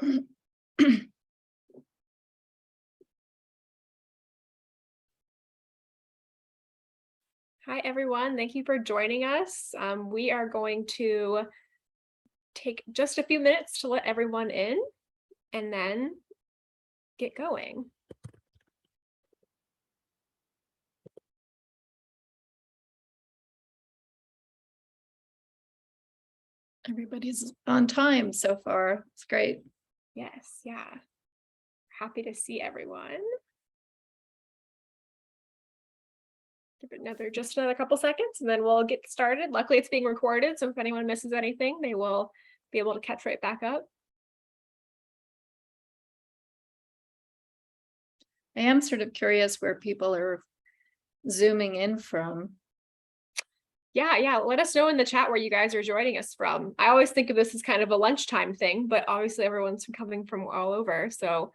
Hi, everyone. Thank you for joining us. We are going to take just a few minutes to let everyone in and then get going. Everybody's on time so far. It's great. Yes, yeah. Happy to see everyone. Give it just another couple seconds and then we'll get started. Luckily, it's being recorded, so if anyone misses anything, they will be able to catch right back up. I am sort of curious where people are zooming in from. Yeah. Let us know in the chat where you guys are joining us from. I always think of this as kind of a lunchtime thing, but obviously everyone's coming from all over. So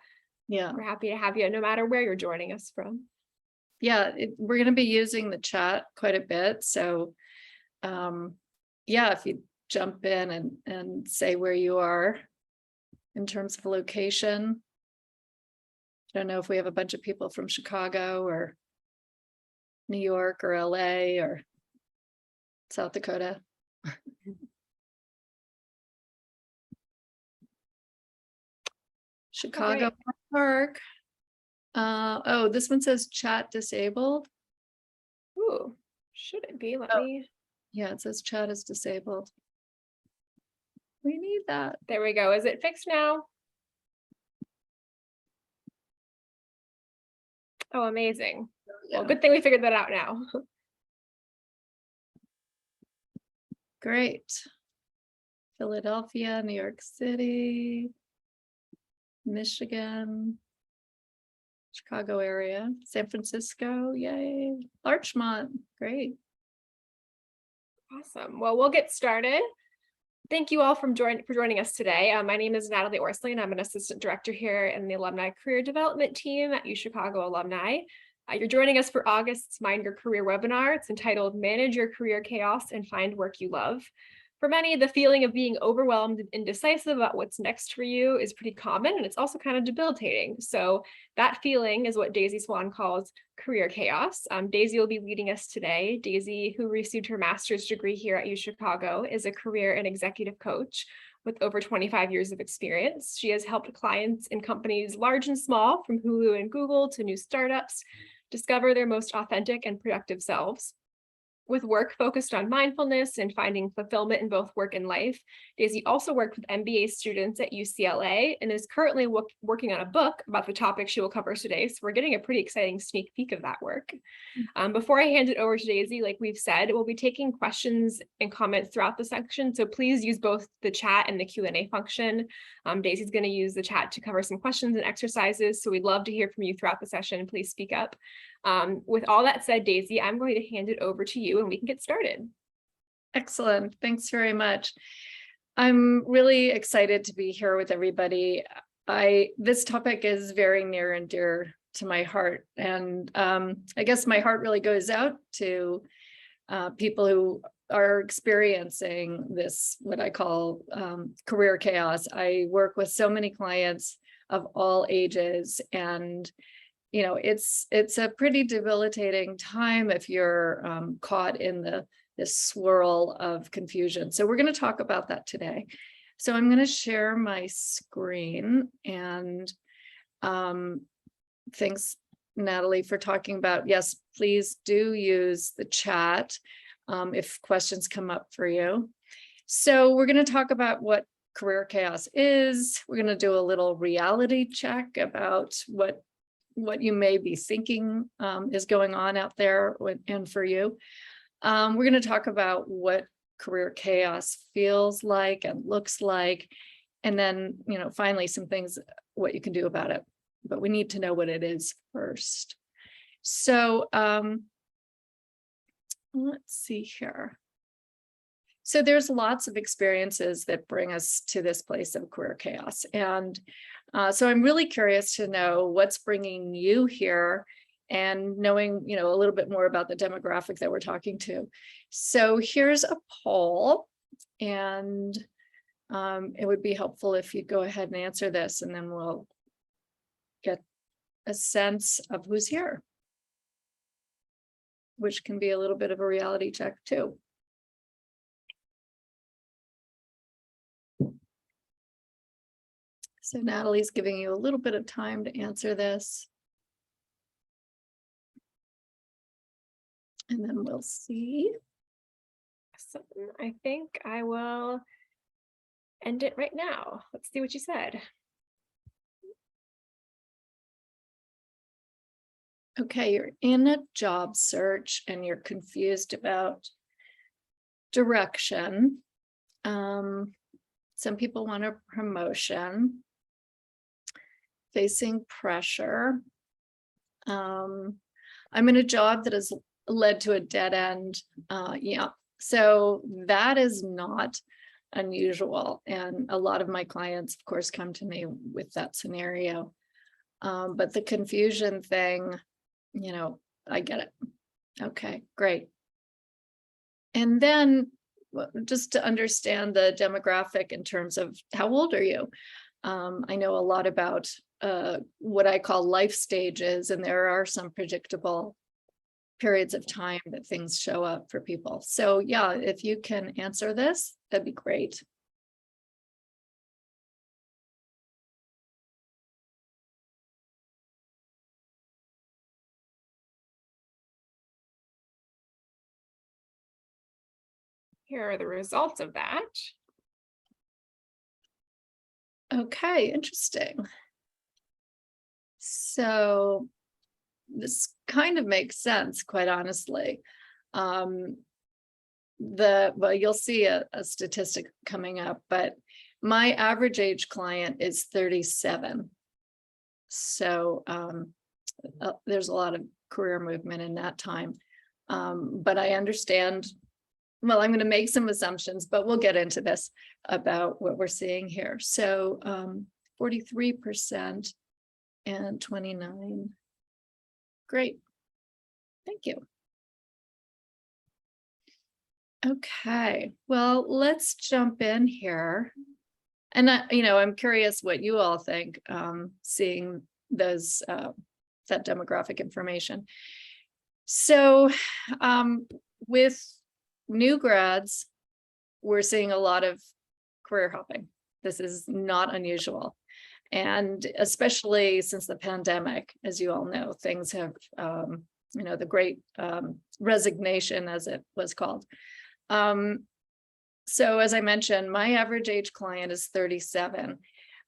Yeah. we're happy to have you no matter where you're joining us from. Yeah, we're going to be using the chat quite a bit. So yeah, if you jump in and say where you are in terms of location. I don't know if we have a bunch of people from Chicago or New York or LA or South Dakota. Chicago Park. Oh, this one says chat disabled. Ooh, should it be? Let me. Yeah, it says chat is disabled. We need that. There we go. Is it fixed now? Oh, amazing. Yeah. Well, good thing we figured that out now. Great. Philadelphia, New York City, Michigan, Chicago area, San Francisco, yay. Larchmont, great. Awesome. Well, we'll get started. Thank you all for joining us today. My name is Natalie Orsley, and I'm an assistant director here in the Alumni Career Development team at UChicago Alumni. You're joining us for August's Mind Your Career webinar. It's entitled Manage Your Career Chaos and Find Work You Love. For many, the feeling of being overwhelmed and indecisive about what's next for you is pretty common, and it's also kind of debilitating. So that feeling is what Daisy Swan calls career chaos. Daisy will be leading us today. Daisy, who received her master's degree here at UChicago, is a career and executive coach with over 25 years of experience. She has helped clients in companies large and small, from Hulu and Google to new startups, discover their most authentic and productive selves. With work focused on mindfulness and finding fulfillment in both work and life, Daisy also worked with MBA students at UCLA and is currently working on a book about the topic she will cover today. So we're getting a pretty exciting sneak peek of that work. Before I hand it over to Daisy, like we've said, we'll be taking questions and comments throughout the section. So please use both the chat and the Q&A function. Daisy's going to use the chat to cover some questions and exercises. So we'd love to hear from you throughout the session. Please speak up. With all that said, Daisy, I'm going to hand it over to you and we can get started. Excellent. Thanks very much. I'm really excited to be here with everybody. This topic is very near and dear to my heart. And I guess my heart really goes out to people who are experiencing this, what I call career chaos. I work with so many clients of all ages, and you know, it's a pretty debilitating time if you're caught in this swirl of confusion. So we're going to talk about that today. So I'm going to share my screen, and thanks, Natalie, for talking about, yes, please do use the chat if questions come up for you. So we're going to talk about what career chaos is. We're going to do a little reality check about what you may be thinking is going on out there and for you. We're going to talk about what career chaos feels like and looks like, and then, you know, finally some things, what you can do about it. But we need to know what it is first. So let's see here. So there's lots of experiences that bring us to this place of career chaos. And so I'm really curious to know what's bringing you here and knowing, you know, a little bit more about the demographic that we're talking to. So here's a poll, and it would be helpful if you go ahead and answer this, and then we'll get a sense of who's here, which can be a little bit of a reality check too. So Natalie's giving you a little bit of time to answer this. And then we'll see. So I think I will end it right now. Let's see what you said. Okay, you're in a job search and you're confused about direction. Some people want a promotion, facing pressure. I'm in a job that has led to a dead end. Yeah, so that is not unusual. And a lot of my clients, of course, come to me with that scenario. But the confusion thing, I get it. Okay, great. And then just to understand the demographic in terms of how old are you? I know a lot about what I call life stages, and there are some predictable periods of time that things show up for people. So yeah, if you can answer this, that'd be great. Here are the results of that. Okay, interesting. So this kind of makes sense, quite honestly. Well, you'll see a statistic coming up, but my average age client is 37. So there's a lot of career movement in that time. But I understand, well, I'm going to make some assumptions, but we'll get into this about what we're seeing here. So 43% and 29. Great. Thank you. Okay, well, let's jump in here. And I'm curious what you all think, seeing those that demographic information. So with new grads, we're seeing a lot of career hopping. This is not unusual. And especially since the pandemic, as you all know, things have, the great resignation, as it was called. So as I mentioned, my average age client is 37.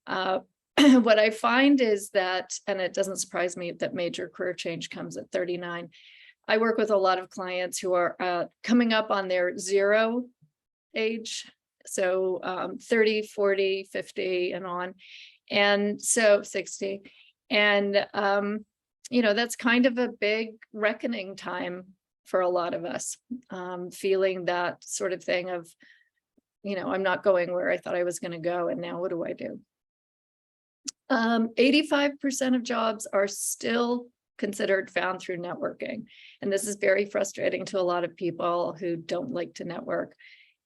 What I find is that, and it doesn't surprise me that major career change comes at 39. I work with a lot of clients who are coming up on their zero age. So 30, 40, 50 and on. And so 60. And, that's kind of a big reckoning time for a lot of us, feeling that sort of thing of, I'm not going where I thought I was going to go. And now what do I do? 85% of jobs are still considered found through networking. And this is very frustrating to a lot of people who don't like to network.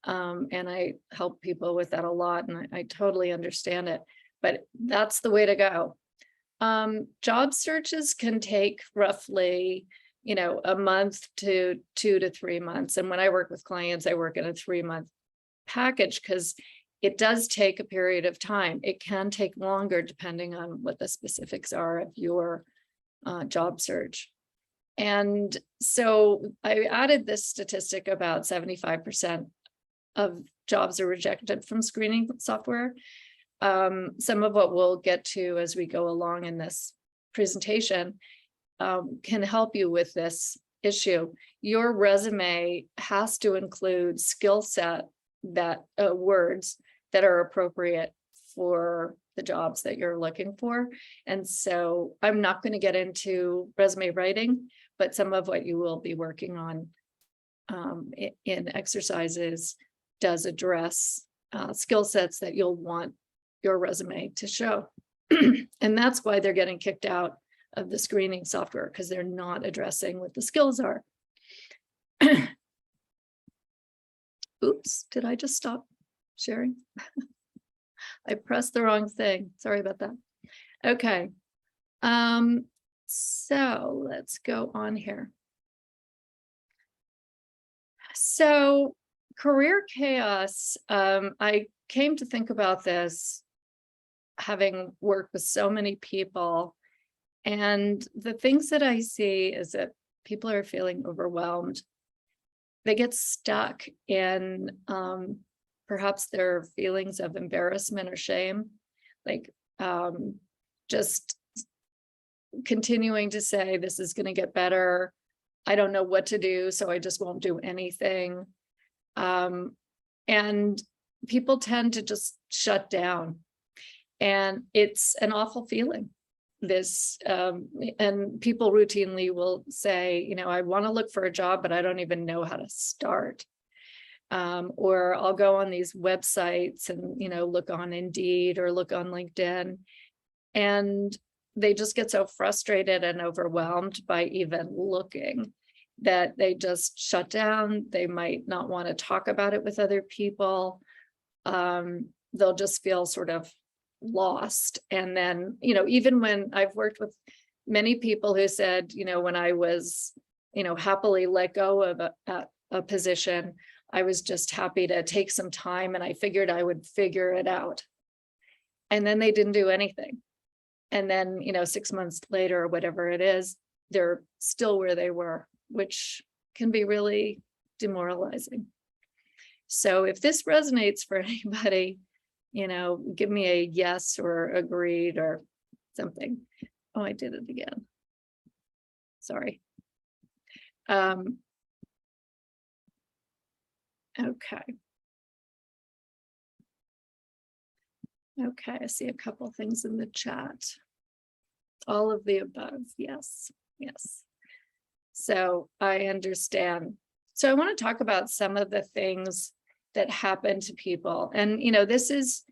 And I help people with that a lot, and I totally understand it, but that's the way to go. Job searches can take roughly, a month to 2 to 3 months. And when I work with clients, I work in a 3-month package because it does take a period of time. It can take longer depending on what the specifics are of your job search. And so I added this statistic about 75% of jobs are rejected from screening software. Some of what we'll get to as we go along in this presentation can help you with this issue. Your resume has to include skill set that words that are appropriate for the jobs that you're looking for. And so I'm not going to get into resume writing, but some of what you will be working on in exercises does address skill sets that you'll want your resume to show. And that's why they're getting kicked out of the screening software, because they're not addressing what the skills are. Oops, did I just stop sharing? I pressed the wrong thing. Sorry about that. Okay. So let's go on here. So career chaos, I came to think about this having worked with so many people. And the things that I see is that people are feeling overwhelmed. They get stuck in perhaps their feelings of embarrassment or shame, like just continuing to say, this is going to get better. I don't know what to do, so I just won't do anything. And people tend to just shut down. And it's an awful feeling. And people routinely will say, I want to look for a job, but I don't even know how to start. Or I'll go on these websites and, look on Indeed or look on LinkedIn. And they just get so frustrated and overwhelmed by even looking that they just shut down. They might not want to talk about it with other people. They'll just feel sort of lost. And then, even when I've worked with many people who said, when I was, happily let go of a position, I was just happy to take some time and I figured I would figure it out. And then they didn't do anything. And then, 6 months later or whatever it is, they're still where they were, which can be really demoralizing. So if this resonates for anybody, give me a yes or agreed or something. Oh, I did it again. Sorry. Okay. Okay, I see a couple things in the chat. All of the above, yes, yes. So I understand. So I want to talk about some of the things that happen to people. And, this is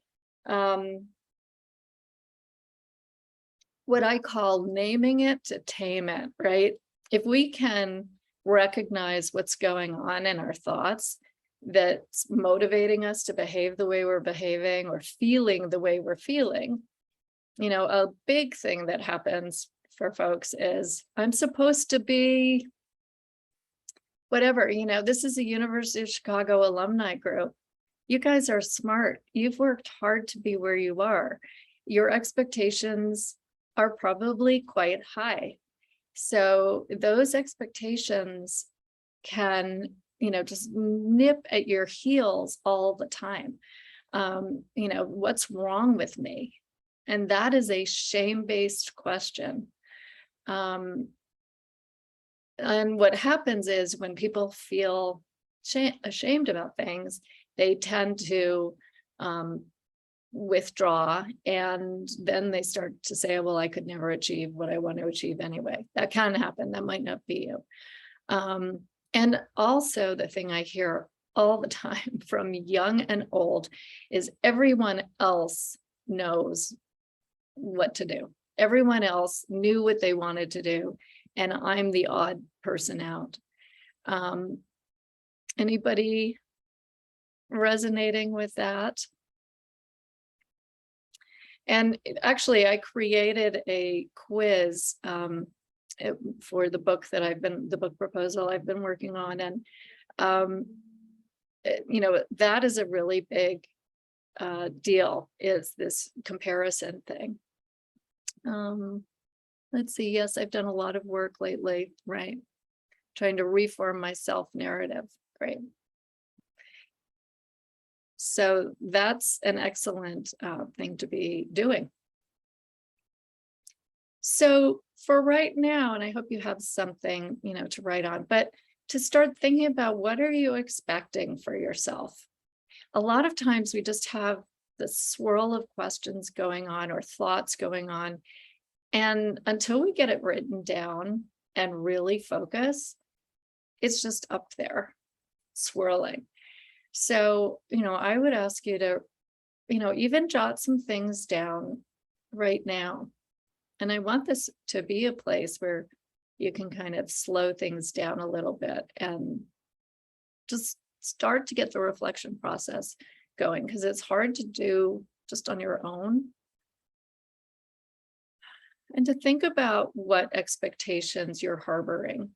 what I call naming it to tame it, right? If we can recognize what's going on in our thoughts that's motivating us to behave the way we're behaving or feeling the way we're feeling, a big thing that happens for folks is I'm supposed to be whatever, this is a University of Chicago alumni group. You guys are smart. You've worked hard to be where you are. Your expectations are probably quite high. So those expectations can, just nip at your heels all the time. What's wrong with me? And that is a shame-based question. And what happens is when people feel ashamed about things, they tend to withdraw, and then they start to say, well, I could never achieve what I want to achieve anyway. That can happen. That might not be you. And also the thing I hear all the time from young and old is everyone else knows what to do. Everyone else knew what they wanted to do, and I'm the odd person out. Anybody resonating with that? And actually, I created a quiz for the book the book proposal I've been working on. And, that is a really big deal, is this comparison thing. Let's see. Yes, I've done a lot of work lately, right? Trying to reform my self-narrative. Great. So that's an excellent thing to be doing. So for right now, and I hope you have something, to write on, but to start thinking about what are you expecting for yourself? A lot of times we just have this swirl of questions going on or thoughts going on. And until we get it written down and really focus, it's just up there swirling. So, I would ask you to, even jot some things down right now. And I want this to be a place where you can kind of slow things down a little bit and just start to get the reflection process going, because it's hard to do just on your own. And to think about what expectations you're harboring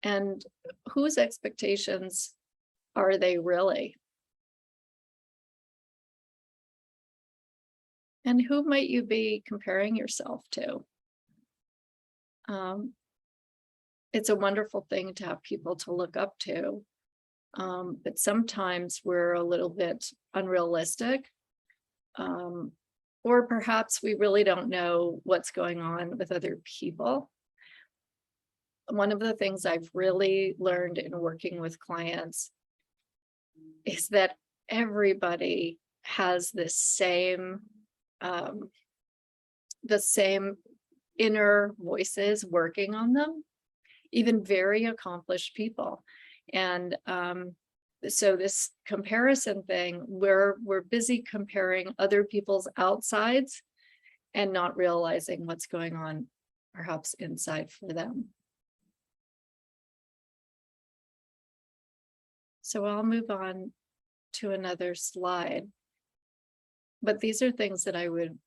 and whose expectations are they really? And who might you be comparing yourself to? It's a wonderful thing to have people to look up to. But sometimes we're a little bit unrealistic. Or perhaps we really don't know what's going on with other people. One of the things I've really learned in working with clients is that everybody has the same inner voices working on them, even very accomplished people. And so this comparison thing, we're busy comparing other people's outsides and not realizing what's going on perhaps inside for them. So I'll move on to another slide. But these are things that I would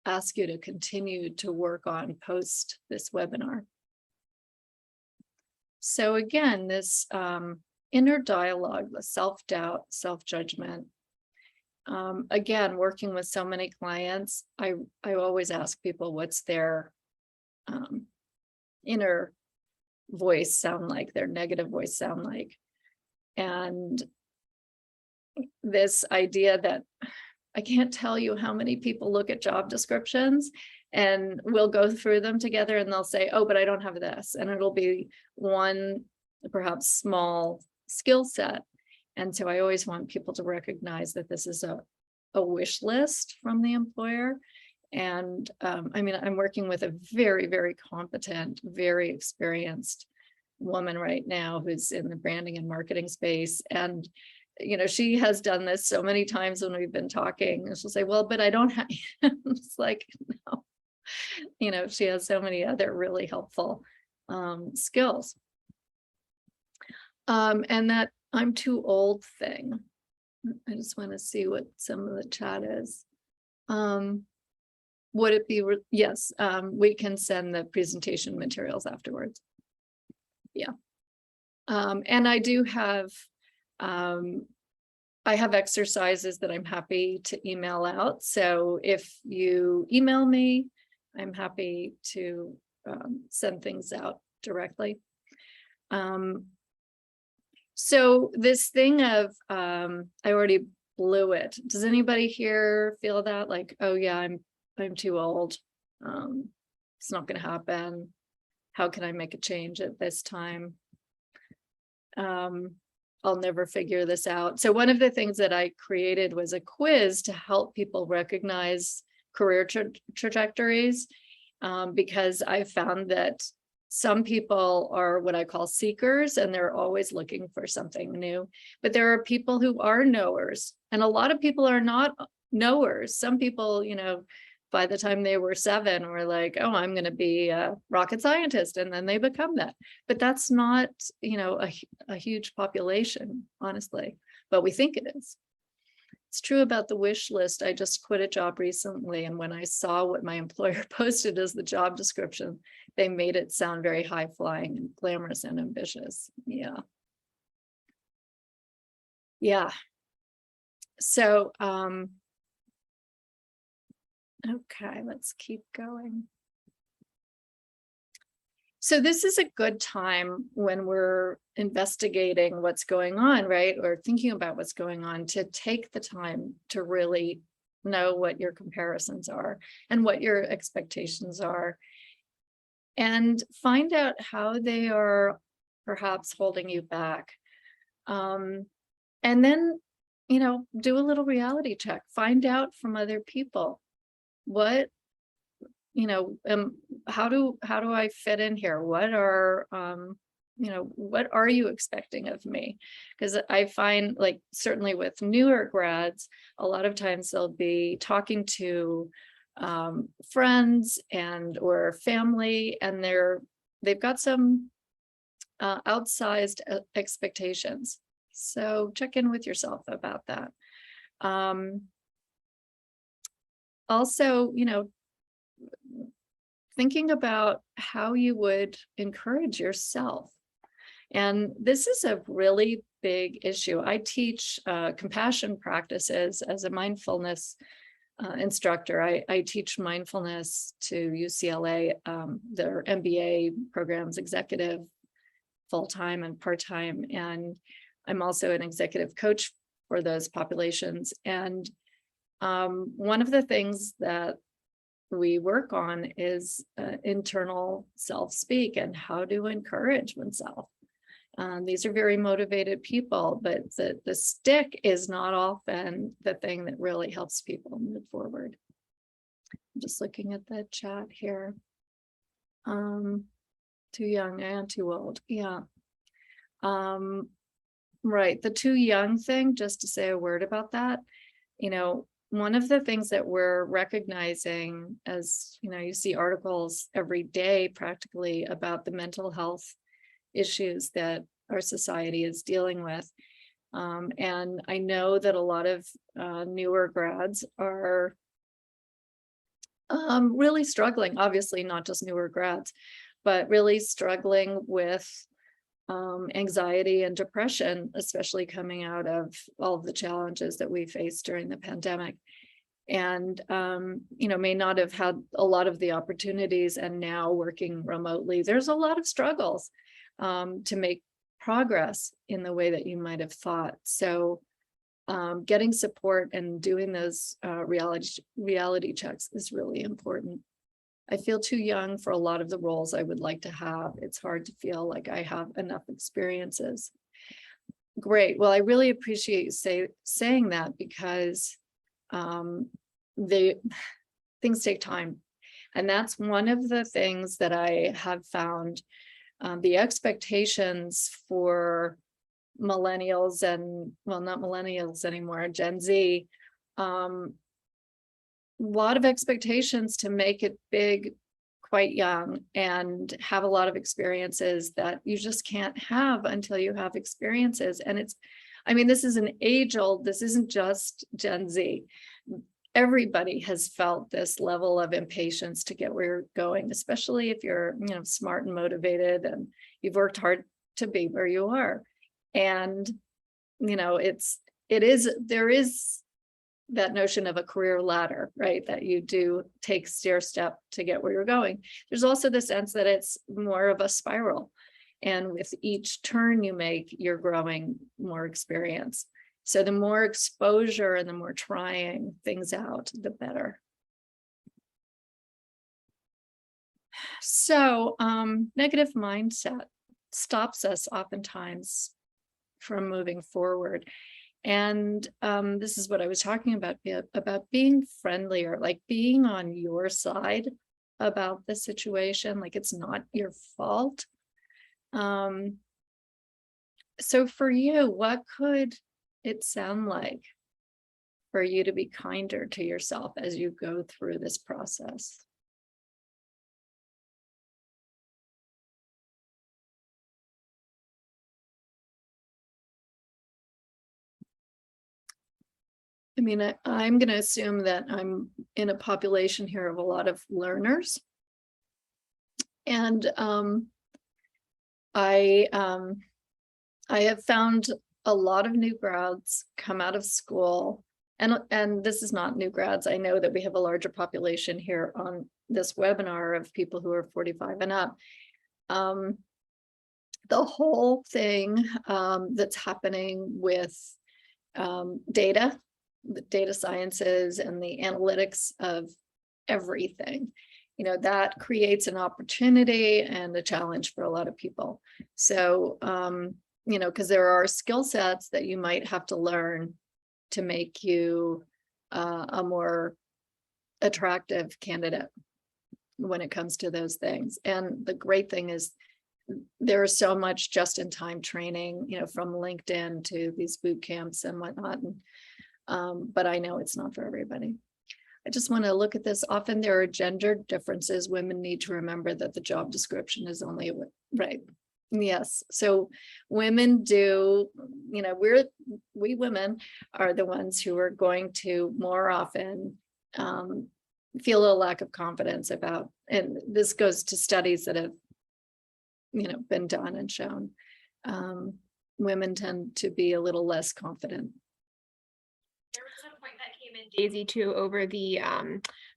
ask you to continue to work on post this webinar. So again, this inner dialogue, the self-doubt, self-judgment. Again, working with so many clients, I always ask people what's their inner voice sound like, their negative voice sound like. And this idea that I can't tell you how many people look at job descriptions and we'll go through them together and they'll say, oh, but I don't have this. And it'll be one perhaps small skill set. And so I always want people to recognize that this is a wish list from the employer. And I mean, I'm working with a very, very competent, very experienced woman right now who's in the branding and marketing space. And you know, she has done this so many times when we've been talking, and she'll say, well, but I don't have, it's like, no, you know, she has so many other really helpful skills. And that I'm too old thing. I just want to see what some of the chat is. Would it be, yes, we can send the presentation materials afterwards. Yeah. And I do have, I have exercises that I'm happy to email out. So if you email me, I'm happy to send things out directly. So this thing of, I already blew it. Does anybody here feel that like, oh yeah, I'm too old. It's not going to happen. How can I make a change at this time? I'll never figure this out. So one of the things that I created was a quiz to help people recognize career trajectories, because I found that some people are what I call seekers and they're always looking for something new, but there are people who are knowers, and a lot of people are not knowers. Some people, you know, by the time they were 7 were like, oh, I'm going to be a rocket scientist, and then they become that. But that's not, you know, a huge population, honestly, but we think it is. It's true about the wish list. I just quit a job recently, and when I saw what my employer posted as the job description, they made it sound very high flying and glamorous and ambitious. Yeah. Yeah. So, okay, let's keep going. So this is a good time when we're investigating what's going on, right? Or thinking about what's going on, to take the time to really know what your comparisons are and what your expectations are, and find out how they are perhaps holding you back. And then, you know, do a little reality check, find out from other people what, you know, how do I fit in here? What are, you know, what are you expecting of me? Because I find, like, certainly with newer grads, a lot of times they'll be talking to friends and or family, and they've got some outsized expectations. So check in with yourself about that. also, thinking about how you would encourage yourself. And this is a really big issue. I teach compassion practices as a mindfulness instructor. I teach mindfulness to UCLA, their MBA programs, executive, full-time and part-time. And I'm also an executive coach for those populations. And one of the things that we work on is internal self-speak and how to encourage oneself. These are very motivated people, but the stick is not often the thing that really helps people move forward. I'm just looking at the chat here. Too young and too old. Yeah. Right. The too young thing, just to say a word about that, one of the things that we're recognizing, as you see articles every day practically about the mental health issues that our society is dealing with. And I know that a lot of newer grads are really struggling, obviously not just newer grads, but really struggling with anxiety and depression, especially coming out of all of the challenges that we faced during the pandemic. And, may not have had a lot of the opportunities, and now working remotely, there's a lot of struggles to make progress in the way that you might have thought. So getting support and doing those reality checks is really important. I feel too young for a lot of the roles I would like to have. It's hard to feel like I have enough experiences. Great. Well, I really appreciate you saying that, because things take time. And that's one of the things that I have found. The expectations for millennials and, well, not millennials anymore, Gen Z, lot of expectations to make it big quite young and have a lot of experiences that you just can't have until you have experiences. And this is an age old, this isn't just Gen Z. Everybody has felt this level of impatience to get where you're going, especially if you're, smart and motivated and you've worked hard to be where you are. And, there is that notion of a career ladder, right? That you do take stair step to get where you're going. There's also the sense that it's more of a spiral. And with each turn you make, you're growing more experience. So the more exposure and the more trying things out, the better. So negative mindset stops us oftentimes from moving forward. And this is what I was talking about being friendlier, like being on your side about the situation, like it's not your fault. So for you, what could it sound like for you to be kinder to yourself as you go through this process? I'm going to assume that I'm in a population here of a lot of learners. And I have found a lot of new grads come out of school, and this is not new grads. I know that we have a larger population here on this webinar of people who are 45 and up. The whole thing that's happening with data, the data sciences and the analytics of everything, that creates an opportunity and a challenge for a lot of people. So, because there are skill sets that you might have to learn to make you a more attractive candidate when it comes to those things. And the great thing is there is so much just-in-time training, from LinkedIn to these boot camps and whatnot. But I know it's not for everybody. I just want to look at this. Often there are gender differences. Women need to remember that the job description is only right. Yes. So women do, we women are the ones who are going to more often feel a lack of confidence about, and this goes to studies that have, been done and shown, women tend to be a little less confident. There was a point that came in, Daisy, too, over the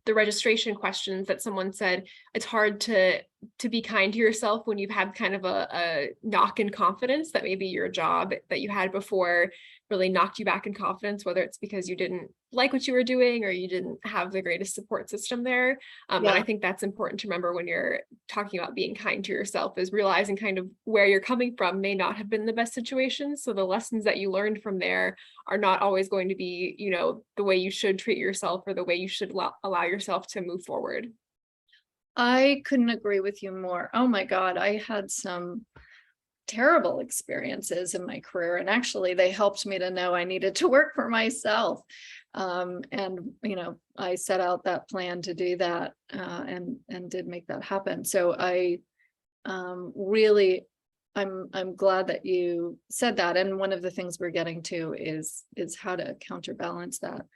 registration questions, that someone said it's hard to be kind to yourself when you've had kind of a knock in confidence, that maybe your job that you had before really knocked you back in confidence, whether it's because you didn't like what you were doing or you didn't have the greatest support system there. And I think that's important to remember when you're talking about being kind to yourself, is realizing kind of where you're coming from may not have been the best situation. So the lessons that you learned from there are not always going to be, the way you should treat yourself or the way you should allow yourself to move forward. I couldn't agree with you more. Oh my God, I had some terrible experiences in my career, and actually they helped me to know I needed to work for myself. And I set out that plan to do that, and did make that happen. So I really, I'm glad that you said that. And one of the things we're getting to is how to counterbalance that.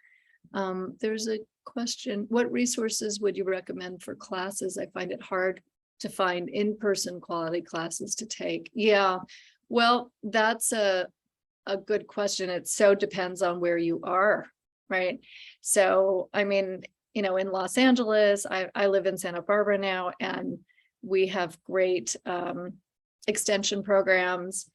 There's a question: what resources would you recommend for classes? I find it hard to find in-person quality classes to take. Yeah, well, that's a good question. It so depends on where you are, right? So, I mean, in Los Angeles, I live in Santa Barbara now, and we have great extension programs.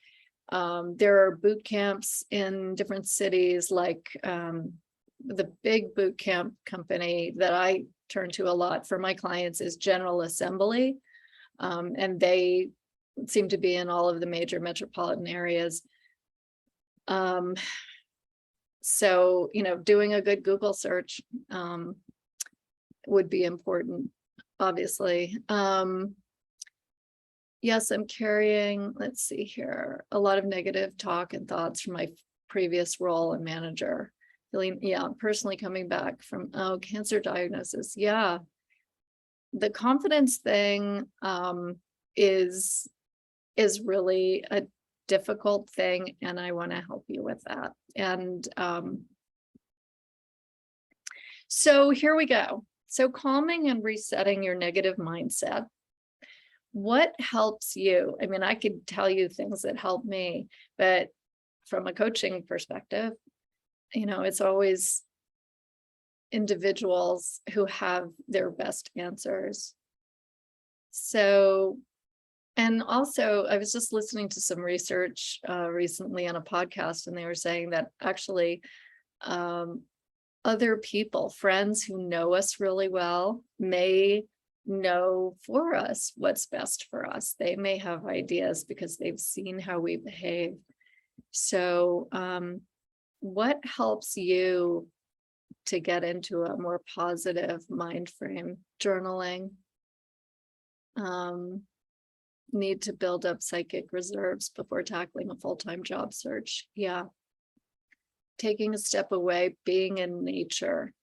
There are boot camps in different cities, like the big boot camp company that I turn to a lot for my clients is General Assembly. And they seem to be in all of the major metropolitan areas. So, doing a good Google search would be important, obviously. Yes, I'm carrying, let's see here, a lot of negative talk and thoughts from my previous role and manager. Feeling, personally coming back from, cancer diagnosis. Yeah. The confidence thing is really a difficult thing, and I want to help you with that. And so here we go. So calming and resetting your negative mindset. What helps you? I mean, I could tell you things that help me, but from a coaching perspective, it's always individuals who have their best answers. So, and also I was just listening to some research recently on a podcast, and they were saying that actually other people, friends who know us really well, may know for us what's best for us. They may have ideas because they've seen how we behave. So what helps you to get into a more positive mind frame? Journaling. Need to build up psychic reserves before tackling a full-time job search. Yeah. Taking a step away, being in nature,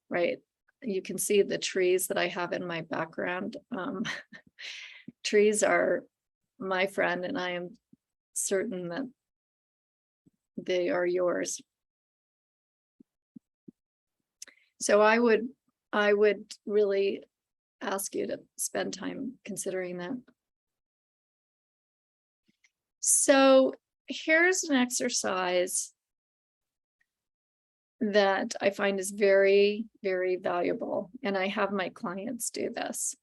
right? You can see the trees that I have in my background. Trees are my friend, and I am certain that they are yours. So I would really ask you to spend time considering that. So here's an exercise that I find is very, very valuable, and I have my clients do this.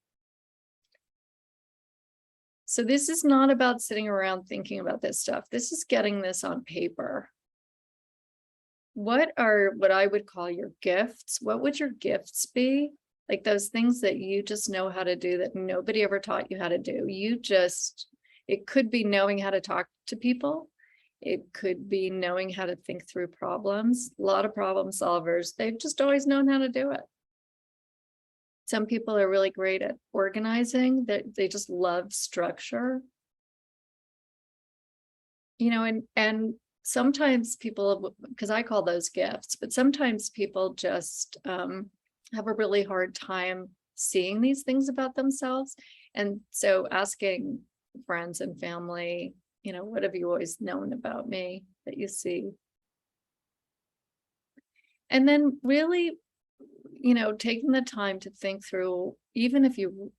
So this is not about sitting around thinking about this stuff. This is getting this on paper. What are what I would call your gifts? What would your gifts be? Like those things that you just know how to do that nobody ever taught you how to do. It could be knowing how to talk to people. It could be knowing how to think through problems. A lot of problem solvers, they've just always known how to do it. Some people are really great at organizing, that they just love structure. And sometimes people, because I call those gifts, but sometimes people just have a really hard time seeing these things about themselves. And so asking friends and family, what have you always known about me that you see? And then really taking the time to think through, even if you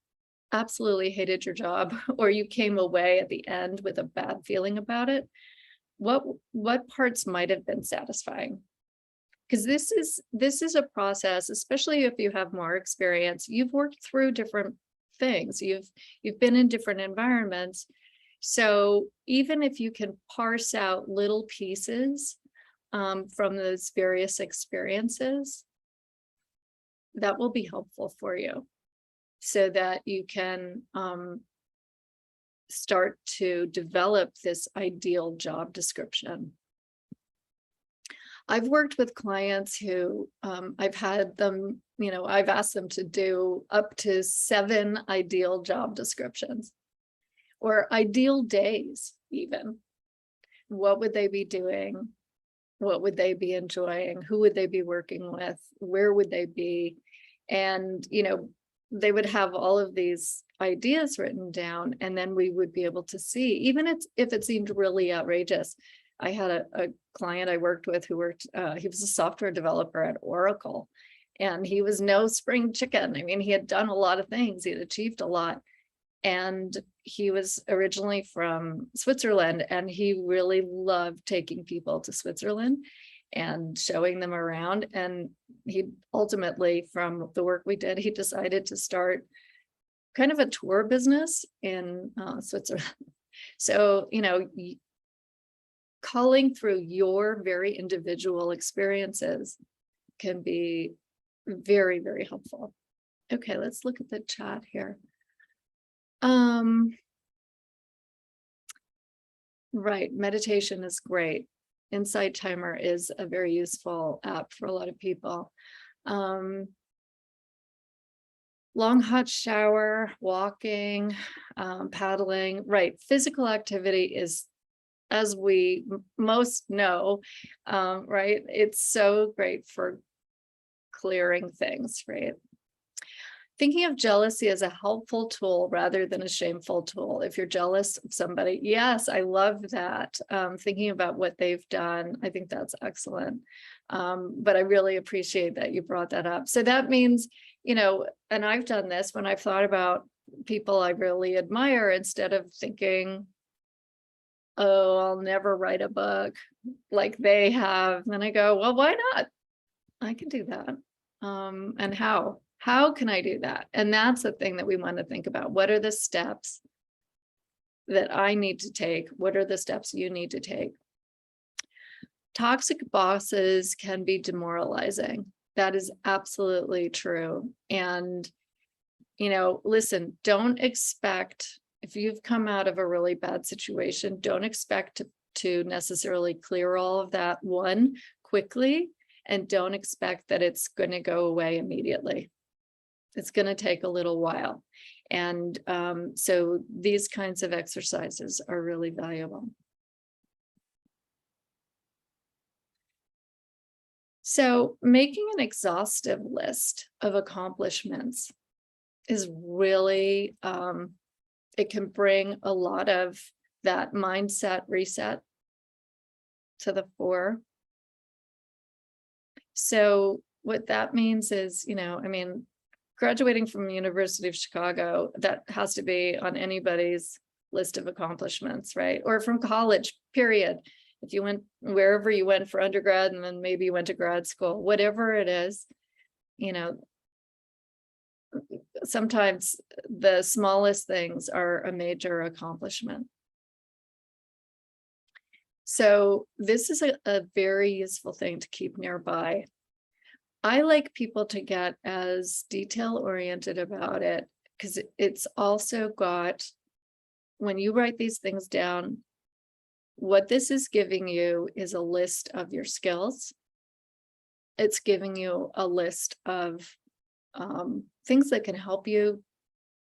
absolutely hated your job or you came away at the end with a bad feeling about it, what parts might have been satisfying? Because this is a process, especially if you have more experience. You've worked through different things. You've been in different environments. So even if you can parse out little pieces from those various experiences, that will be helpful for you so that you can start to develop this ideal job description. I've worked with clients who I've had them, I've asked them to do up to 7 ideal job descriptions or ideal days even. What would they be doing? What would they be enjoying? Who would they be working with? Where would they be? And, they would have all of these ideas written down, and then we would be able to see, even if it seemed really outrageous. I had a client I worked with who he was a software developer at Oracle, and he was no spring chicken. I mean, he had done a lot of things, he had achieved a lot. And he was originally from Switzerland, and he really loved taking people to Switzerland and showing them around. And he ultimately, from the work we did, he decided to start kind of a tour business in Switzerland. So, calling through your very individual experiences can be very, very helpful. Okay, let's look at the chat here. Right, meditation is great. Insight Timer is a very useful app for a lot of people. Long hot shower, walking, paddling, right. Physical activity is, as we most know, right, it's so great for clearing things, right? Thinking of jealousy as a helpful tool rather than a shameful tool. If you're jealous of somebody, yes, I love that. Thinking about what they've done, I think that's excellent. But I really appreciate that you brought that up. So that means, and I've done this when I've thought about people I really admire, instead of thinking, oh, I'll never write a book like they have. Then I go, well, why not? I can do that. And how? How can I do that? And that's the thing that we want to think about. What are the steps that I need to take? What are the steps you need to take? Toxic bosses can be demoralizing. That is absolutely true. And, listen, don't expect, if you've come out of a really bad situation, don't expect to necessarily clear all of that quickly, and don't expect that it's going to go away immediately. It's going to take a little while. And so these kinds of exercises are really valuable. So making an exhaustive list of accomplishments is really, it can bring a lot of that mindset reset to the fore. So what that means is, graduating from the University of Chicago, that has to be on anybody's list of accomplishments, right? Or from college, period. If you went wherever you went for undergrad, and then maybe you went to grad school, whatever it is, sometimes the smallest things are a major accomplishment. So this is a very useful thing to keep nearby. I like people to get as detail-oriented about it, because it's also got, when you write these things down, what this is giving you is a list of your skills. It's giving you a list of things that can help you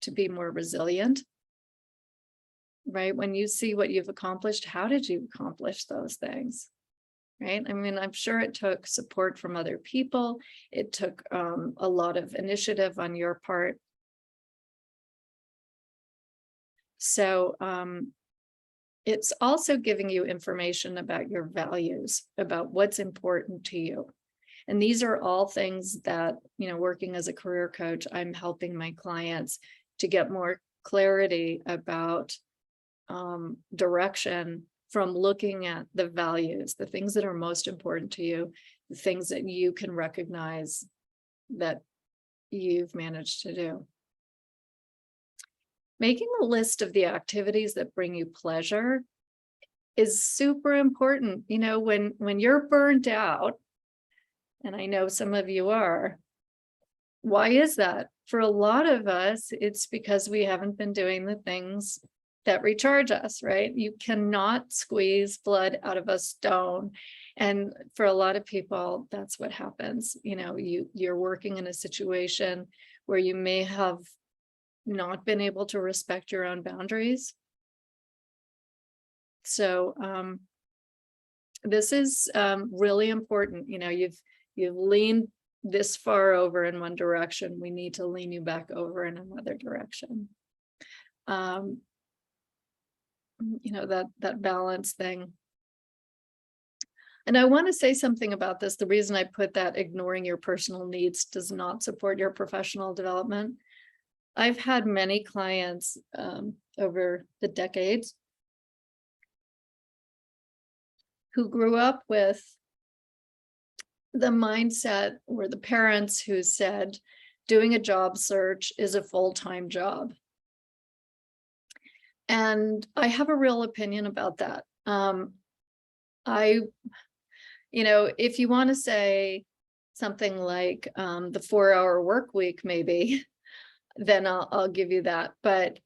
to be more resilient, right? When you see what you've accomplished, how did you accomplish those things? Right? I mean, I'm sure it took support from other people. It took a lot of initiative on your part. So it's also giving you information about your values, about what's important to you. And these are all things that, working as a career coach, I'm helping my clients to get more clarity about direction from looking at the values, the things that are most important to you, the things that you can recognize that you've managed to do. Making a list of the activities that bring you pleasure is super important. When you're burnt out, and I know some of you are, why is that? For a lot of us, it's because we haven't been doing the things that recharge us, right? You cannot squeeze blood out of a stone. And for a lot of people, that's what happens. You're working in a situation where you may have not been able to respect your own boundaries. So this is really important. You've leaned this far over in one direction. We need to lean you back over in another direction. That balance thing. And I want to say something about this. The reason I put that ignoring your personal needs does not support your professional development. I've had many clients over the decades who grew up with the mindset or the parents who said doing a job search is a full-time job. And I have a real opinion about that. If you want to say something like the 4-hour work week, maybe, then I'll give you that. But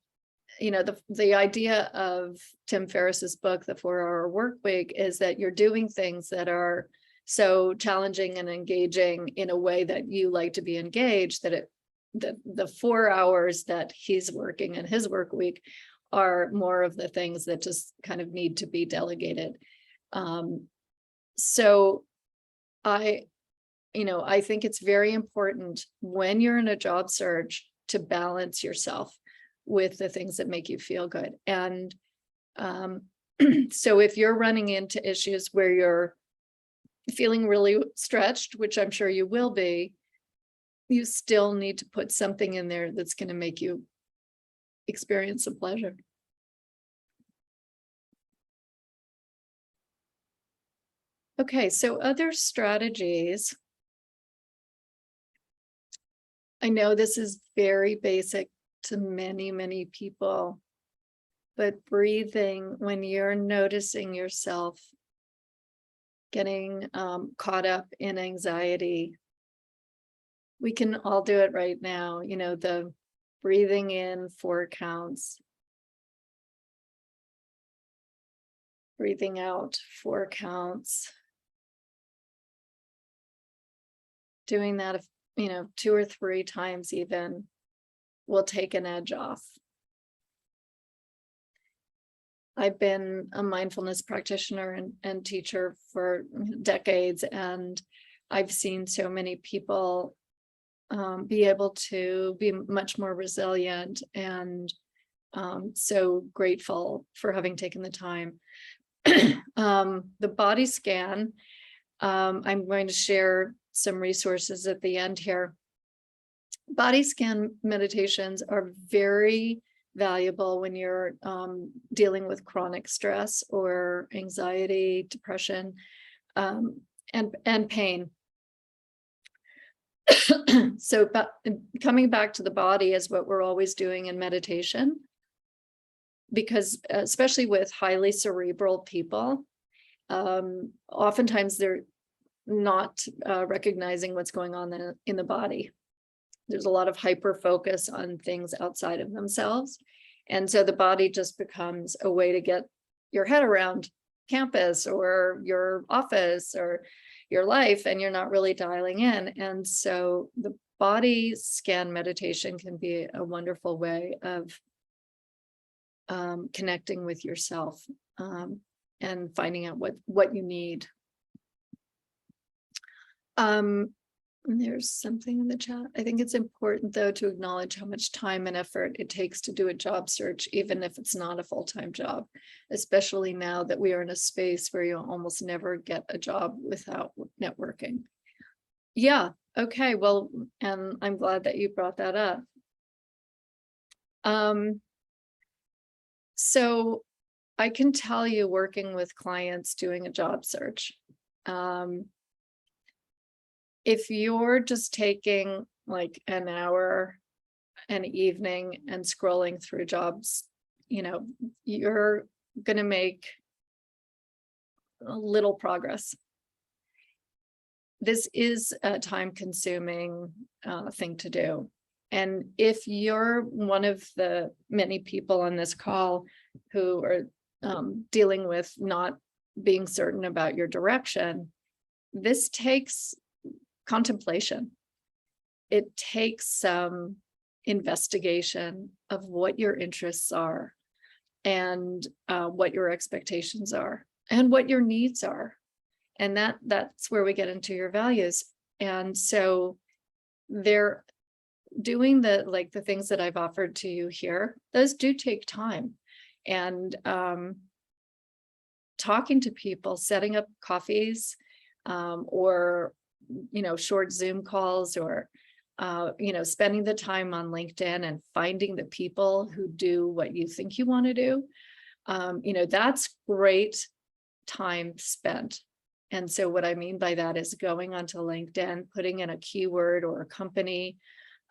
the idea of Tim Ferriss's book, The 4-Hour Work Week, is that you're doing things that are so challenging and engaging in a way that you like to be engaged, that the 4 hours that he's working in his work week are more of the things that just kind of need to be delegated. So I think it's very important when you're in a job search to balance yourself with the things that make you feel good. And so if you're running into issues where you're feeling really stretched, which I'm sure you will be, you still need to put something in there that's going to make you experience some pleasure. Okay, so other strategies. I know this is very basic to many, many people, but breathing when you're noticing yourself getting caught up in anxiety. We can all do it right now. The breathing in 4 counts, breathing out 4 counts. Doing that, 2 or 3 times even will take an edge off. I've been a mindfulness practitioner and teacher for decades, and I've seen so many people be able to be much more resilient, and so grateful for having taken the time. The body scan, I'm going to share some resources at the end here. Body scan meditations are very valuable when you're dealing with chronic stress or anxiety, depression, and pain. So coming back to the body is what we're always doing in meditation, because especially with highly cerebral people, oftentimes they're not recognizing what's going on in the body. There's a lot of hyper focus on things outside of themselves. And so the body just becomes a way to get your head around campus or your office or your life, and you're not really dialing in. And so the body scan meditation can be a wonderful way of connecting with yourself and finding out what you need. There's something in the chat. I think it's important, though, to acknowledge how much time and effort it takes to do a job search, even if it's not a full-time job, especially now that we are in a space where you'll almost never get a job without networking. Yeah. Okay. Well, and I'm glad that you brought that up. So I can tell you, working with clients doing a job search, um, if you're just taking like an hour an evening and scrolling through jobs, you're going to make a little progress. This is a time consuming thing to do. And if you're one of the many people on this call who are dealing with not being certain about your direction, this takes contemplation. It takes some investigation of what your interests are and what your expectations are and what your needs are. And that's where we get into your values. And so they're doing the things that I've offered to you here. Those do take time. And talking to people, setting up coffees, or short Zoom calls, or spending the time on LinkedIn and finding the people who do what you think you want to do. That's great time spent. And so what I mean by that is going onto LinkedIn, putting in a keyword or a company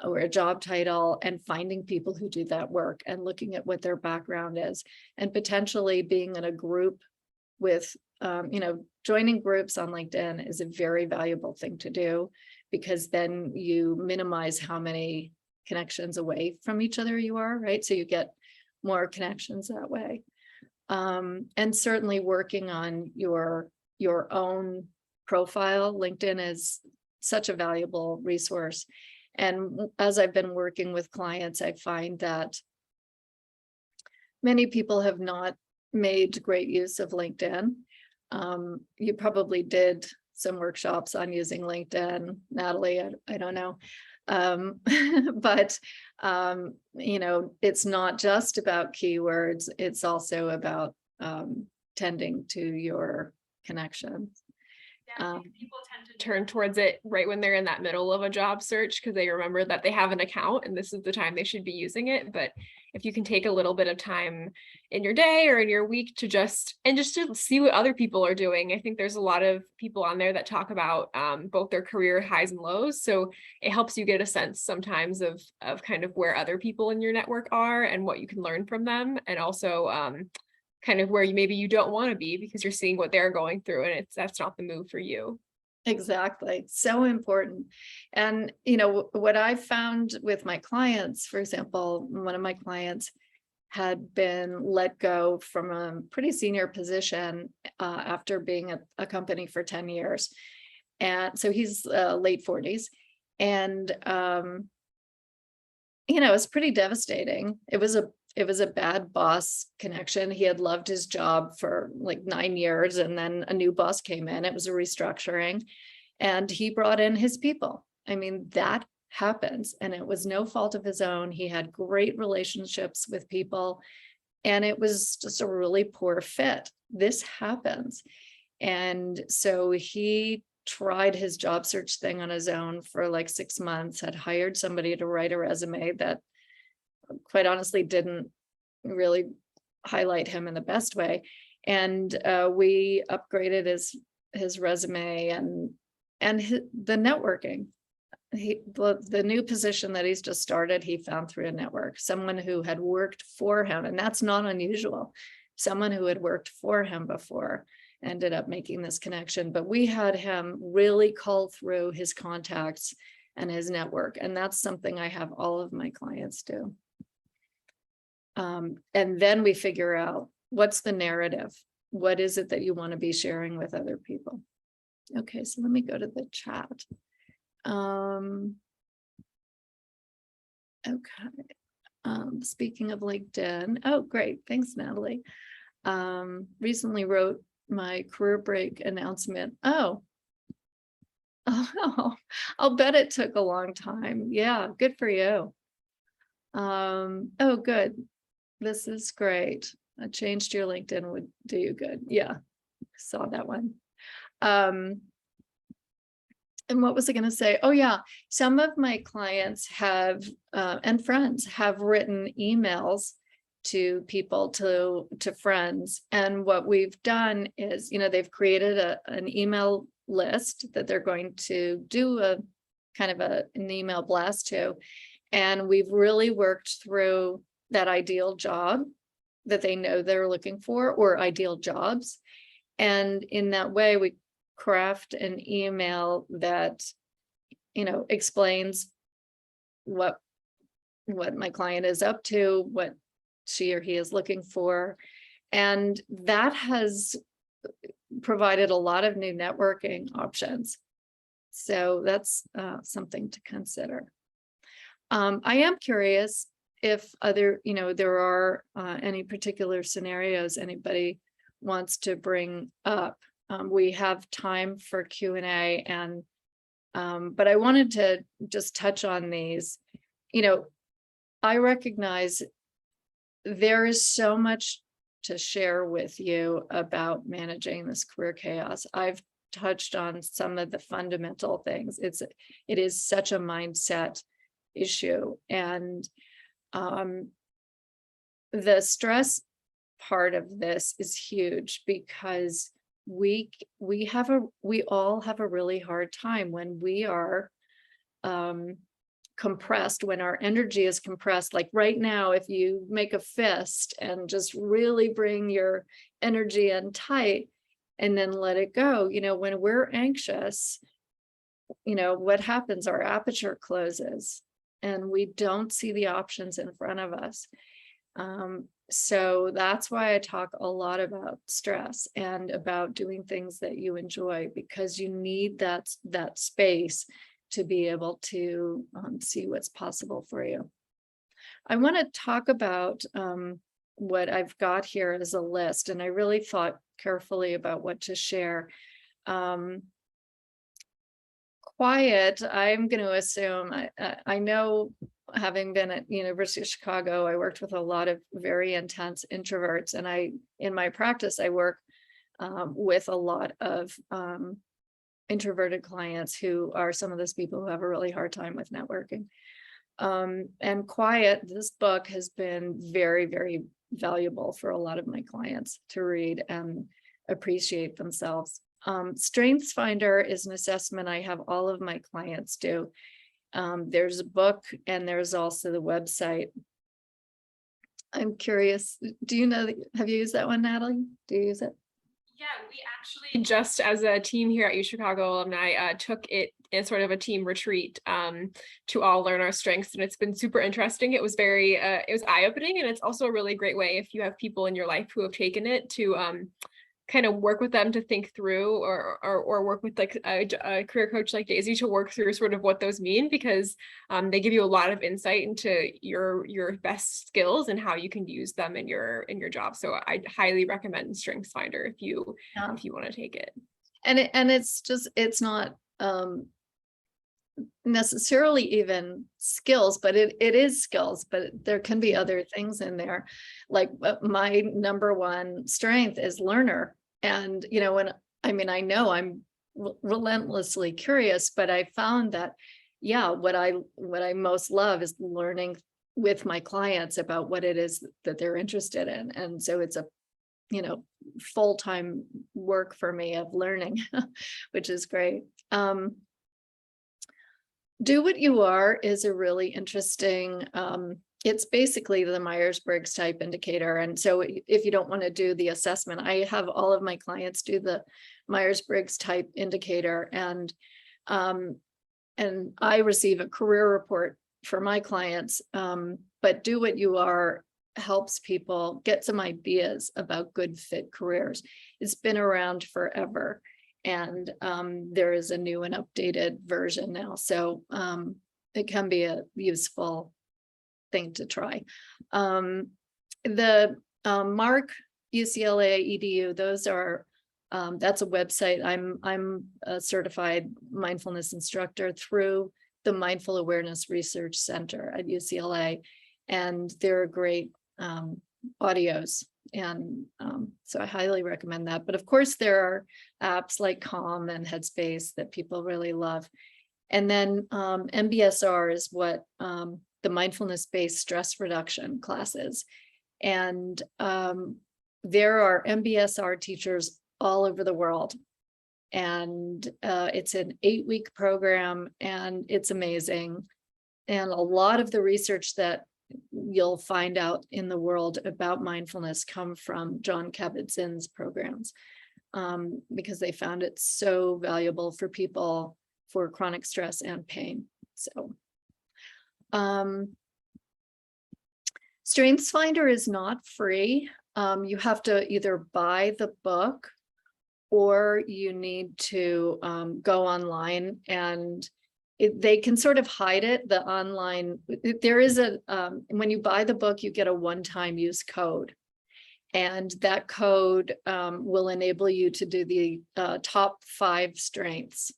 or a job title and finding people who do that work and looking at what their background is, and potentially being in a group with, joining groups on LinkedIn is a very valuable thing to do, because then you minimize how many connections away from each other you are, right? So you get more connections that way. And certainly working on your own profile. LinkedIn is such a valuable resource. And as I've been working with clients, I find that many people have not made great use of LinkedIn. You probably did some workshops on using LinkedIn, Natalie, I don't know. But it's not just about keywords, it's also about tending to your connections. Yeah, I think people tend to turn towards it right when they're in that middle of a job search, because they remember that they have an account and this is the time they should be using it. But if you can take a little bit of time in your day or in your week to just to see what other people are doing, I think there's a lot of people on there that talk about both their career highs and lows. So it helps you get a sense sometimes of kind of where other people in your network are and what you can learn from them, and also kind of where maybe you don't want to be because you're seeing what they're going through and that's not the move for you. Exactly. So important. And, what I've found with my clients, for example, one of my clients had been let go from a pretty senior position after being at a company for 10 years. And so he's late 40s. And, it's pretty devastating. It was a bad boss connection. He had loved his job for like 9 years, and then a new boss came in. It was a restructuring, and he brought in his people. I mean, that happens, and it was no fault of his own. He had great relationships with people, and it was just a really poor fit. This happens. And so he tried his job search thing on his own for like 6 months, had hired somebody to write a resume that quite honestly didn't really highlight him in the best way. And we upgraded his resume and the networking. The new position that he's just started, he found through a network, someone who had worked for him, and that's not unusual. Someone who had worked for him before ended up making this connection. But we had him really cull through his contacts and his network, and that's something I have all of my clients do. And then we figure out what's the narrative. What is it that you want to be sharing with other people? Okay, so let me go to the chat. Okay. Speaking of LinkedIn, oh, great. Thanks, Natalie. Recently wrote my career break announcement. Oh, I'll bet it took a long time. Yeah, good for you. Oh, good. This is great. I changed your LinkedIn would do you good. Yeah, saw that one. And what was I going to say? Oh yeah, some of my clients have and friends have written emails to people, to friends, and what we've done is, they've created an email list that they're going to do a kind of an email blast to, and we've really worked through that ideal job that they know they're looking for, or ideal jobs, and in that way we craft an email that explains what my client is up to, what she or he is looking for. And that has provided a lot of new networking options. So that's something to consider. I am curious if there are any particular scenarios anybody wants to bring up. We have time for Q&A, but I wanted to just touch on these. I recognize there is so much to share with you about managing this career chaos. I've touched on some of the fundamental things. It is such a mindset issue, and the stress part of this is huge, because we all have a really hard time when we are compressed, when our energy is compressed. Like right now, if you make a fist and just really bring your energy in tight and then let it go, when we're anxious, what happens? Our aperture closes and we don't see the options in front of us. So that's why I talk a lot about stress and about doing things that you enjoy, because you need that space to be able to see what's possible for you. I want to talk about what I've got here as a list, and I really thought carefully about what to share. Quiet, I'm going to assume, I know, having been at University of Chicago, I worked with a lot of very intense introverts, and in my practice, I work with a lot of introverted clients who are some of those people who have a really hard time with networking. And Quiet, this book has been very, very valuable for a lot of my clients to read and appreciate themselves. Strengthsfinder is an assessment I have all of my clients do. There's a book and there's also the website. I'm curious, have you used that one, Natalie? Do you use it? Yeah, we actually just, as a team here at UChicago Alumni, took it as sort of a team retreat to all learn our strengths, and it's been super interesting. It was very, it was eye-opening, and it's also a really great way if you have people in your life who have taken it to kind of work with them to think through, or work with like a career coach like Daisy to work through sort of what those mean, because they give you a lot of insight into your best skills and how you can use them in your job. So I highly recommend Strengthsfinder if you want to take it. And it's not necessarily even skills, but it is skills, but there can be other things in there. Like my number one strength is learner. And, I know I'm relentlessly curious, but I found that, what I most love is learning with my clients about what it is that they're interested in. And so it's a, full-time work for me of learning, which is great. Do What You Are is a really interesting, it's basically the Myers-Briggs type indicator. And so if you don't want to do the assessment, I have all of my clients do the Myers-Briggs type indicator, and I receive a career report for my clients. But Do What You Are helps people get some ideas about good fit careers. It's been around forever. And there is a new and updated version now. So it can be a useful thing to try. The Mark UCLA EDU, those are, that's a website. I'm a certified mindfulness instructor through the Mindful Awareness Research Center at UCLA. And they're great audios And so I highly recommend that. But of course, there are apps like Calm and Headspace that people really love. And then MBSR is what the mindfulness-based stress reduction classes. And there are MBSR teachers all over the world. And it's an 8-week program, and it's amazing. And a lot of the research that you'll find out in the world about mindfulness come from John Kabat-Zinn's programs, because they found it so valuable for people for chronic stress and pain. So Strengthsfinder is not free. You have to either buy the book, or you need to go online, and they can sort of hide it. The online, there is a, when you buy the book, you get a one-time use code. And that code will enable you to do the top 5 strengths.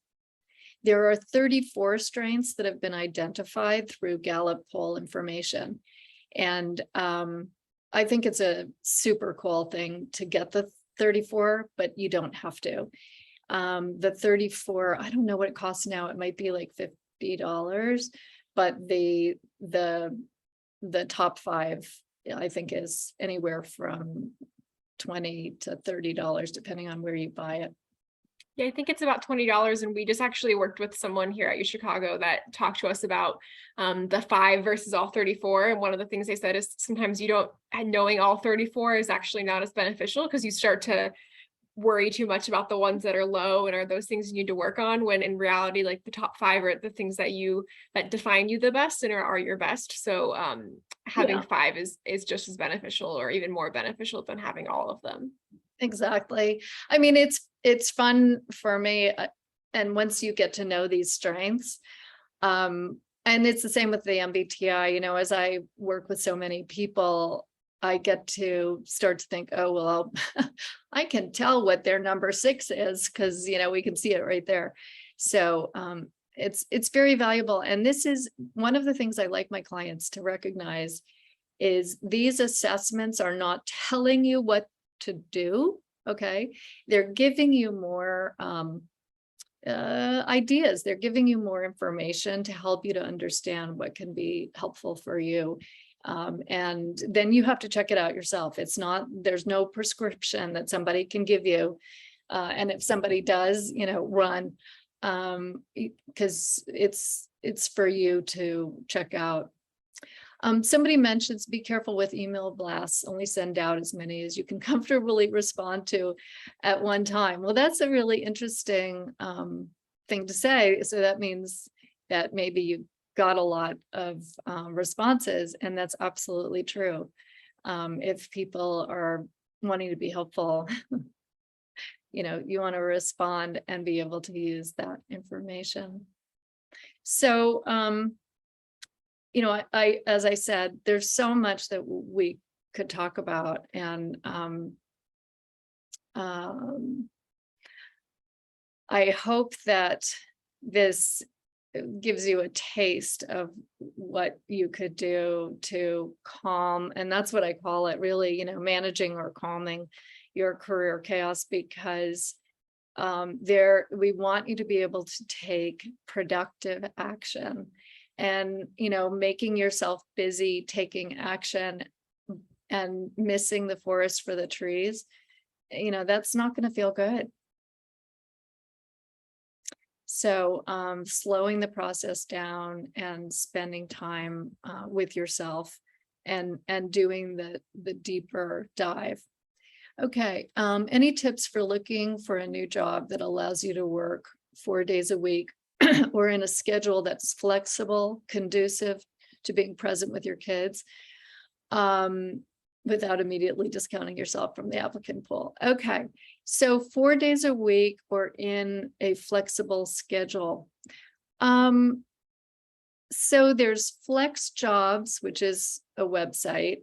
There are 34 strengths that have been identified through Gallup poll information. And I think it's a super cool thing to get the 34, but you don't have to. The 34, I don't know what it costs now. It might be like $50, but the top 5, I think, is anywhere from $20 to $30, depending on where you buy it. Yeah, I think it's about $20. And we just actually worked with someone here at UChicago that talked to us about the 5 versus all 34. And one of the things they said is sometimes knowing all 34 is actually not as beneficial, because you start to worry too much about the ones that are low and are those things you need to work on, when in reality, like the top 5 are the things that define you the best and are your best. So having 5 is just as beneficial, or even more beneficial, than having all of them. Exactly. I mean, it's fun for me. And once you get to know these strengths, and it's the same with the MBTI, as I work with so many people, I get to start to think, oh, well, I can tell what their number 6 is, because, we can see it right there. So it's very valuable. And this is one of the things I like my clients to recognize, is these assessments are not telling you what to do. Okay. They're giving you more ideas. They're giving you more information to help you to understand what can be helpful for you. And then you have to check it out yourself. There's no prescription that somebody can give you. And if somebody does, run, because it's for you to check out. Somebody mentions, be careful with email blasts, only send out as many as you can comfortably respond to at one time. Well, that's a really interesting thing to say. So that means that maybe you got a lot of responses, and that's absolutely true. If people are wanting to be helpful, you want to respond and be able to use that information. So, as I said, there's so much that we could talk about, and I hope that this gives you a taste of what you could do to calm, and that's what I call it, really, managing or calming your career chaos, because we want you to be able to take productive action. And, making yourself busy taking action and missing the forest for the trees, that's not going to feel good. So slowing the process down and spending time with yourself and doing the deeper dive. Okay. Any tips for looking for a new job that allows you to work 4 days a week or in a schedule that's flexible, conducive to being present with your kids, without immediately discounting yourself from the applicant pool? Okay, so 4 days a week or in a flexible schedule. So there's Flex Jobs, which is a website.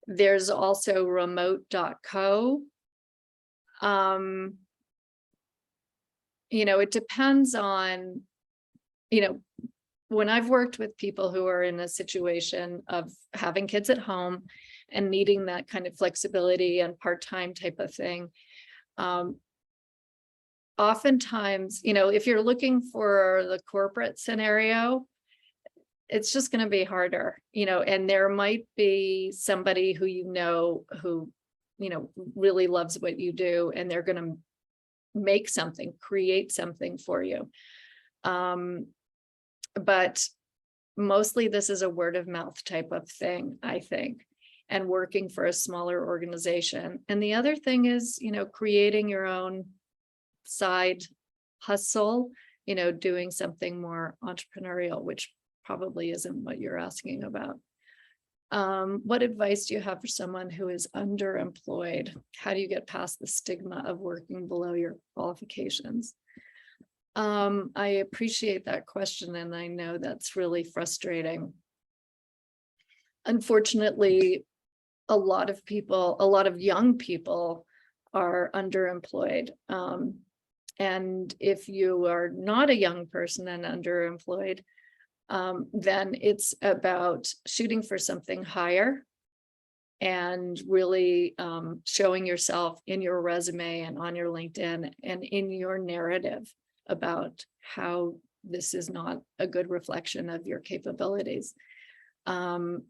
There's also remote.co. It depends on, when I've worked with people who are in a situation of having kids at home and needing that kind of flexibility and part-time type of thing. Oftentimes, if you're looking for the corporate scenario, it's just going to be harder, and there might be somebody who who really loves what you do, and they're going to make something, create something for you. But mostly this is a word of mouth type of thing, I think, and working for a smaller organization. And the other thing is, creating your own side hustle, doing something more entrepreneurial, which probably isn't what you're asking about. What advice do you have for someone who is underemployed? How do you get past the stigma of working below your qualifications? I appreciate that question, and I know that's really frustrating. Unfortunately, a lot of young people are underemployed. And if you are not a young person and underemployed, then it's about shooting for something higher and really showing yourself in your resume and on your LinkedIn and in your narrative about how this is not a good reflection of your capabilities. And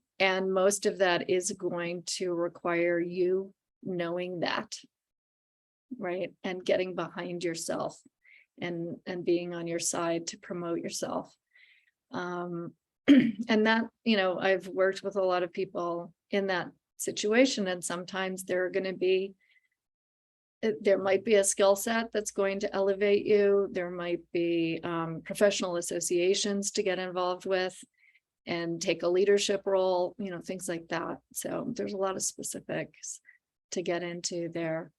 most of that is going to require you knowing that, right? And getting behind yourself and being on your side to promote yourself. And that, I've worked with a lot of people in that situation, and sometimes there might be a skill set that's going to elevate you. There might be professional associations to get involved with and take a leadership role, things like that. So there's a lot of specifics to get into there.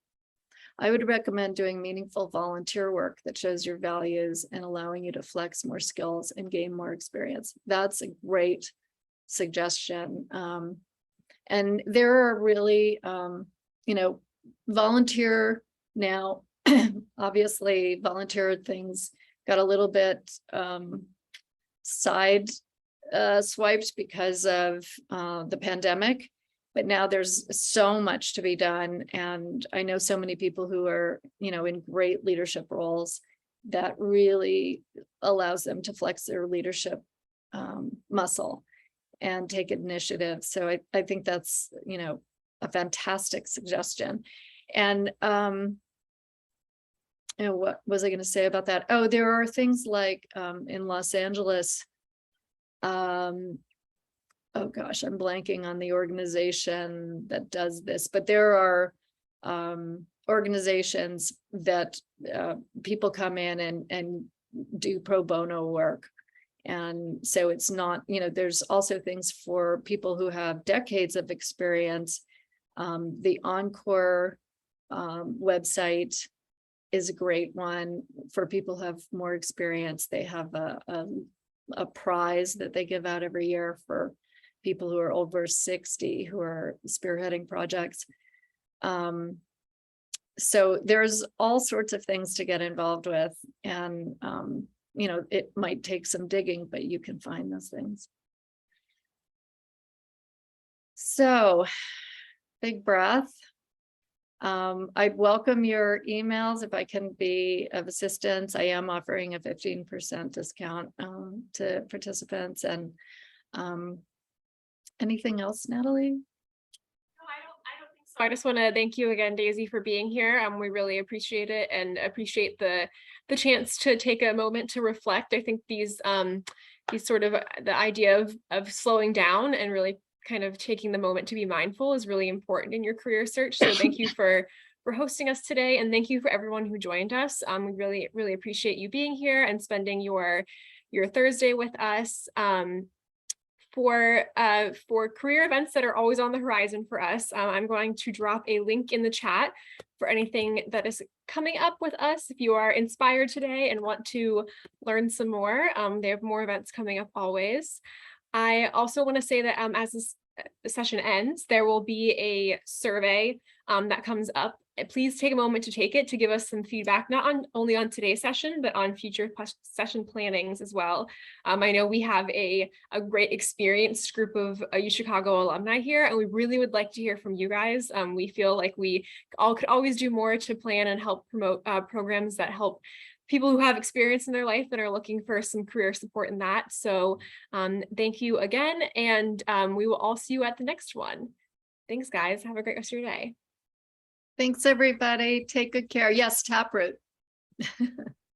I would recommend doing meaningful volunteer work that shows your values and allowing you to flex more skills and gain more experience. That's a great suggestion. And there are really, volunteer now, obviously volunteer things got a little bit side swiped because of the pandemic. But now there's so much to be done. And I know so many people who are, in great leadership roles that really allows them to flex their leadership muscle and take initiative. So I think that's, a fantastic suggestion. And, what was I going to say about that? Oh, there are things like in Los Angeles, oh gosh, I'm blanking on the organization that does this, but there are organizations that people come in and do pro bono work. And so it's not, there's also things for people who have decades of experience. The Encore website is a great one for people who have more experience. They have a prize that they give out every year for people who are over 60 who are spearheading projects. So there's all sorts of things to get involved with, and it might take some digging, but you can find those things. So big breath. I'd welcome your emails if I can be of assistance. I am offering a 15% discount to participants. And anything else, Natalie? No, I don't think so. I just want to thank you again, Daisy, for being here. We really appreciate it and appreciate the chance to take a moment to reflect. I think these sort of the idea of slowing down and really kind of taking the moment to be mindful is really important in your career search. So thank you for hosting us today, and thank you for everyone who joined us. We really appreciate you being here and spending your Thursday with us. For career events that are always on the horizon for us, I'm going to drop a link in the chat for anything that is coming up with us. If you are inspired today and want to learn some more, they have more events coming up always. I also want to say that as the session ends, there will be a survey that comes up. Please take a moment to take it to give us some feedback, not only on today's session, but on future session plannings as well. I know we have a great experienced group of UChicago alumni here, and we really would like to hear from you guys. We feel like we all could always do more to plan and help promote programs that help people who have experience in their life and are looking for some career support in that. So thank you again, and we will all see you at the next one. Thanks, guys. Have a great rest of your day. Thanks, everybody. Take good care. Yes, Taproot.